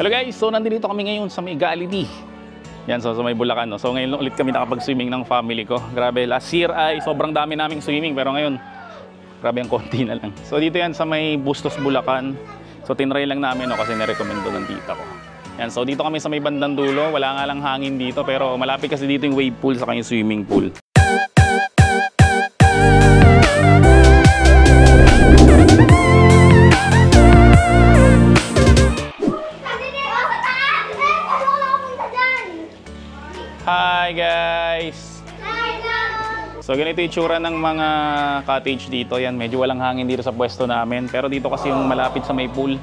Hello guys, so nandito kami ngayon sa may Jollibee. Yan, so sa may Bulacan, no? So ngayon ulit kami nakapag-swimming ng family ko. Grabe, last year ay sobrang dami naming swimming, pero ngayon, grabe ang konti na lang. So dito yan sa may Bustos, Bulacan. So tinry lang namin, no, kasi nirekomendo ng tita ko. Yan, so dito kami sa may bandang dulo. Wala nga lang hangin dito, pero malapit kasi dito yung wave pool sa kanyang swimming pool. Hi guys! So ganito yung itsura ng mga cottage dito. Yan, medyo walang hangin dito sa pwesto namin. Pero dito kasi yung malapit sa may pool.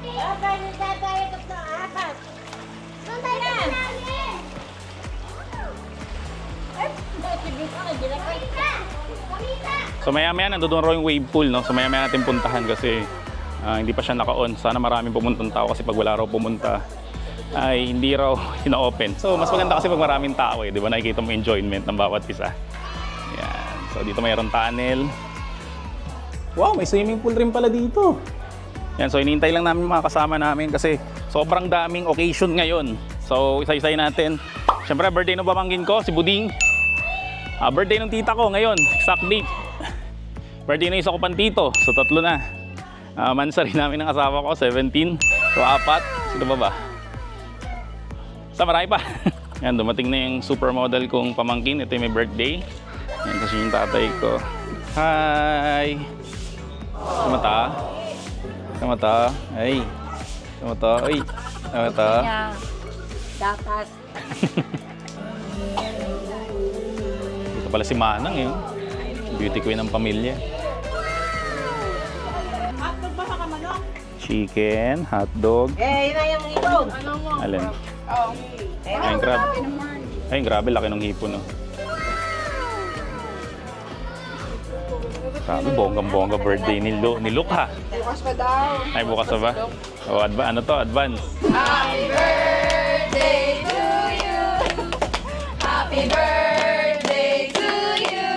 So maya maya nandoon raw yung wave pool, no? So maya maya natin puntahan kasi hindi pa siya naka-on. Sana maraming pumuntang tao kasi pag wala raw pumunta ay hindi raw ina-open. So mas maganda kasi pag maraming tao eh, di ba? Nakikita mo enjoyment ng bawat isa. Yan. So dito mayroon tunnel. Wow, may swimming pool rin pala dito. Yan, so hinihintay lang namin mga kasama namin kasi sobrang daming occasion ngayon. So isa-isay natin. Siyempre birthday ng pamangkin ko, si Buding. Birthday ng tita ko ngayon, exact date. Birthday ng isa ko pang tito, so 3 na. Mansari namin ng asawa ko, 17. So 4. Sino ba ba? So marami pa. Yan, dumating na yung supermodel kong pamangkin. Ito yung may birthday. Yan kasi yung tatay ko. Hi! Kamata? Kamata? Ay! Kamata? Ay! Kamata? Datas. Ito pala si Manang eh. Beauty queen ng pamilya. Hotdog ba ka manok? Chicken, hotdog. Eh, yun na yung itog. Ano mo? Alin? Oo. Ayun, grabe. Ayun, grabe. Laki ng hipon, no? Grabe, bonggang-bongga birthday ni Luke, ha? Bukas pa daw. Ay, bukas na ba? O, ano to? Advance. Happy birthday to you. Happy birthday to you.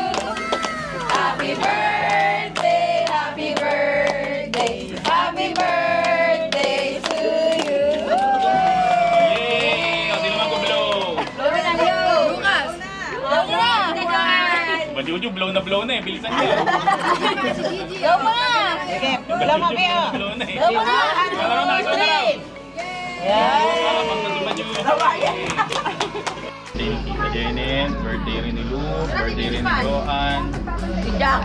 Happy birthday, happy birthday. Happy birthday to you. Yay! O, sino mag-blow? Blow na blow. Bukas. Blow na. Ba't yung blow na eh? Bilisan niya. Blow mo na. Sige, blow mo Pio. Blow na eh. Blow mo na. Magkaroon na, isa na lang. Tita Janet, birthday rin ni Luke, birthday rin ni Joanne. Si Jack.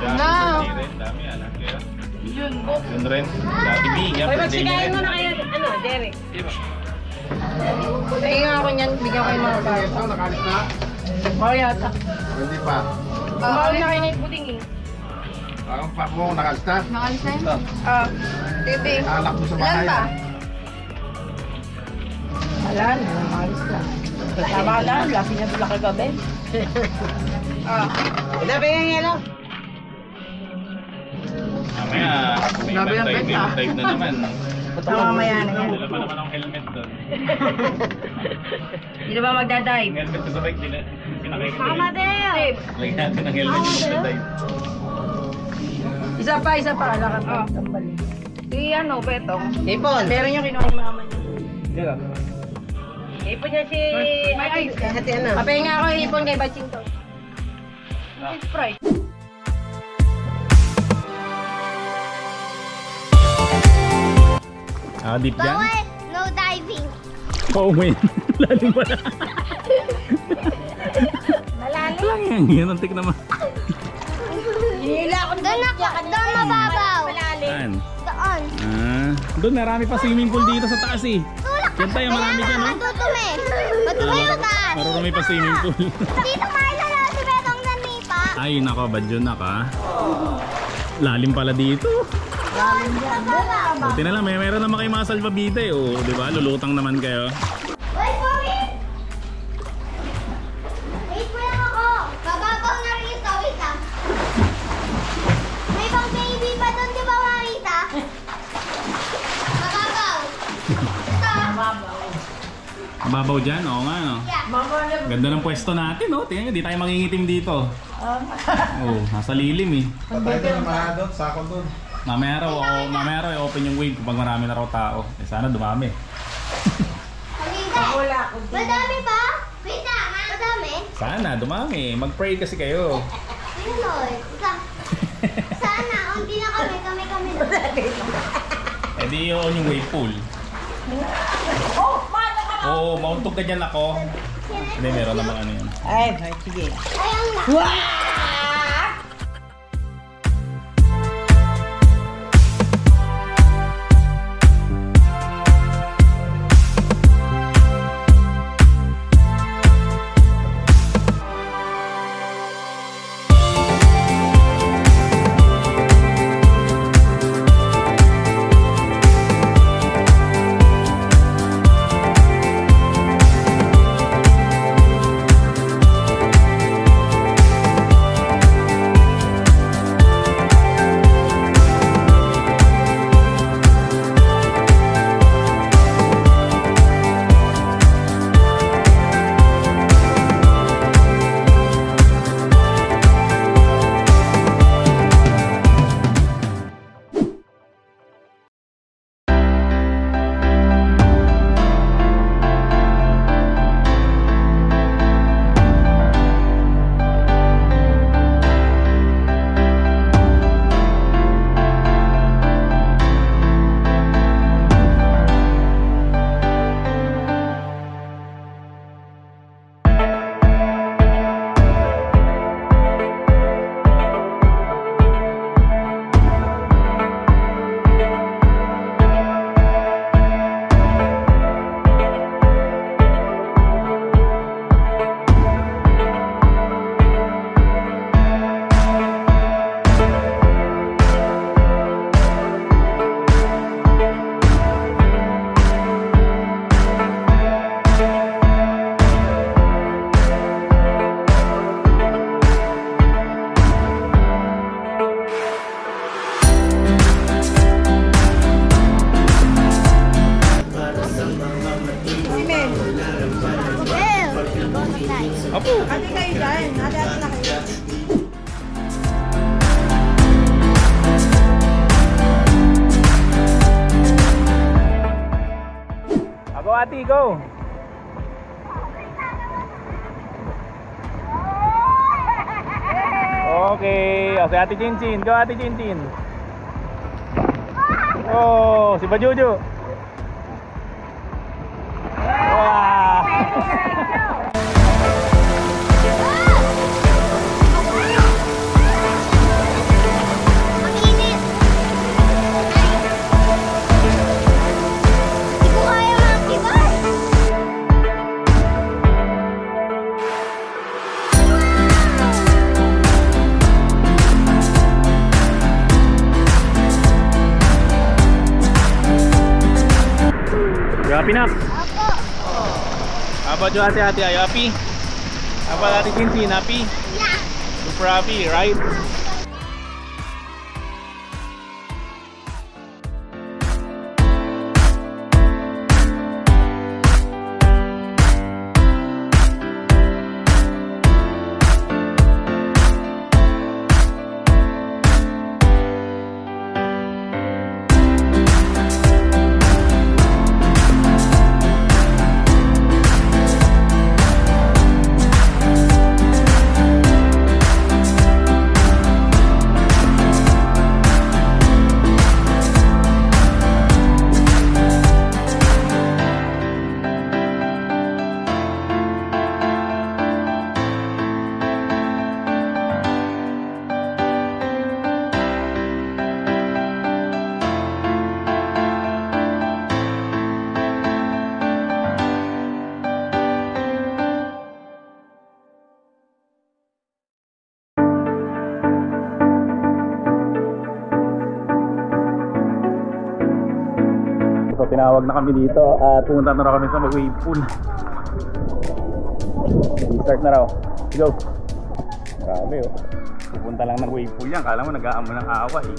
Jack, birthday rin. Dami, anak kaya. Yun rin. Dati B, yan, birthday niya rin. Mo na kayo, ano, Derek. Tingin ako niyan, bigyan kayo mga bayo. Ako nakalis na? Bayo yata. Hindi pa. Bayo na kayo na yung puting eh. Ang pa mo nakalis na? Nakalis na yun? TV. Alak mo sa bahay. Ilan ba? Wala na, nakalis na. Tama ka lang, laki na pala kagabi. Ilabi nga nga lang. Mamaya, may dive na naman. Mamaya na yan. Dala pa naman ang helmet doon. Hindi na ba magdadive? Ang helmet ko sa bike, pinakay ko. Tama din! Lagyan natin ang helmet ko sa dive. Isa pa. Lakad pa. Si ano, Betong. Ipon. Meron yung kinuha yung mama niya. Ipon niya si... Hati ano? Papahinga ako yung ipon kay Batching to. Sprite. Deep dyan? No diving. Oo, may lalim pala. Malalim. Lang yan, antik naman. Hinila ako Doon mababaw. Saan? Doon. Doon marami pa swimming pool dito sa taas eh. Tulak. Yan tayo, marami dyan, no? Matutumi. Matutumi sa taas. Marami pa swimming pool. Dito Marla na si Betong nanipa. Ay, nako, badyo na ka. Lalim pala dito. Buti na lang, meron naman kayo mga salvavida eh. O, di ba? Lulutang naman kayo. Wait for me. Wait mo lang ako. Bababaw na rin ito. Wait ah. May pang baby pa doon, di ba Marita? Bababaw. Ito. Mababaw dyan, oo nga, no? Yeah. Ganda ng pwesto natin, no? Tingnan nyo, di tayo mangingitim dito. Oo, nasa lilim eh. Patay ka na mga doon, sako doon. Mamaya raw, i-open yung wave kapag marami na raw tao. Eh, sana dumami. Hindi. Madami ba? Wait lang, madami? Sana, dumami. Mag-pray kasi kayo. Pinoy. Sana, hindi na kami na. Eh di yun yung wave pool. Oo, mauntog ka dyan ako. Hindi, meron namang ano yun. Ay, sige. Ayun lang. Apo! Ate kayo dyan. Ate na kayo. Ako ate, go! Okay, o si ate Chinchin. Go ate Chinchin. Oh, si Bajuju. Wow! Ang init. Hindi ko kaya makakibay. Happy na? Apo. Apa jo ate-ate, ayo happy? Apa ate Chinchin, happy? Yeah. Super happy, right? So tinawag na kami dito at pumunta na raw kami sa mag-wave pool. Start na raw. Let's go. Grabe oh. Pupunta lang ng wave pool yan. Kala mo nag-aamo ng awa eh.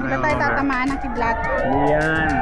Hindi tayo tatamaan ng kidlat. Yan.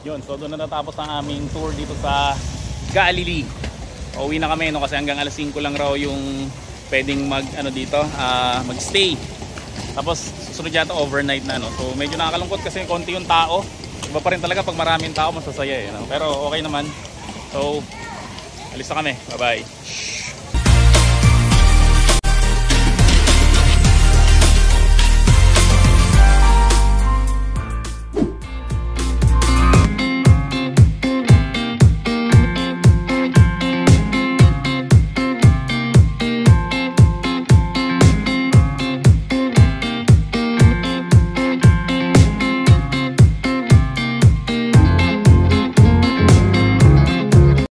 Yun, so doon na natapos ang aming tour dito sa Galilee. Uuwi na kami no kasi hanggang alas 5 lang raw yung pwedeng magstay. Tapos susunod yata overnight na no. So medyo nakakalungkot kasi konti yung tao. Iba pa rin talaga pag maraming tao masasaya eh. No? Pero okay naman. So alis na kami. Bye-bye.